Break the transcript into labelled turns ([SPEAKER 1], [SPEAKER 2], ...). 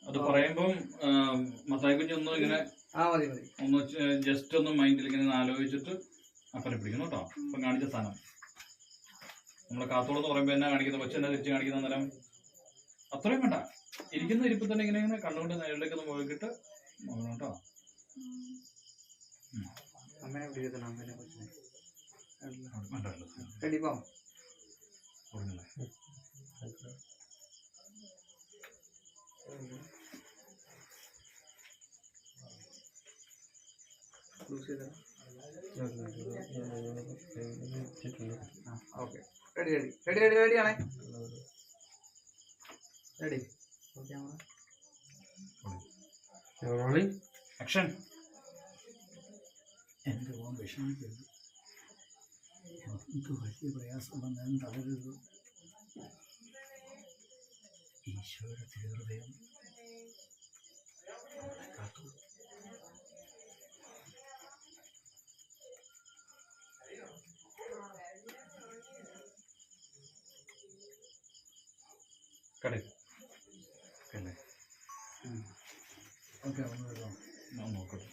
[SPEAKER 1] അത് പറയുമ്പം മത്തായി കുഞ്ഞൊന്നും ഇങ്ങനെ ഒന്ന് ജസ്റ്റ് ഒന്ന് മൈൻഡിൽ ഇങ്ങനെ ആലോചിച്ചിട്ട് അപ്പനെ പിടിക്കുന്നു കേട്ടോ. ഇപ്പം കാണിച്ച സ്ഥാനം നമ്മളെ കാത്തോളെന്ന് പറയുമ്പോൾ എന്നാ കാണിക്കുന്നത്, കൊച്ചു എന്നെ തിരിച്ച് കാണിക്കുന്ന നേരം അത്രയും വേണ്ട. ഇരിക്കുന്ന ഇരിപ്പിൽ തന്നെ ഇങ്ങനെ ഇങ്ങനെ കണ്ണുകൊണ്ട് നേരിലേക്ക് ഒന്ന് പോയിട്ട് നോക്കണം കേട്ടോ. ആക്ഷൻ. എൻ്റെ ഓൻ വിഷമിക്കരുത്, എനിക്ക് വലിയ പ്രയാസം വന്നാലും തളരരുത്. ഈശോയുടെ തിരുഹൃദയം കാത്തു. കടയിൽ ഓക്കെ നോക്കട്ടെ.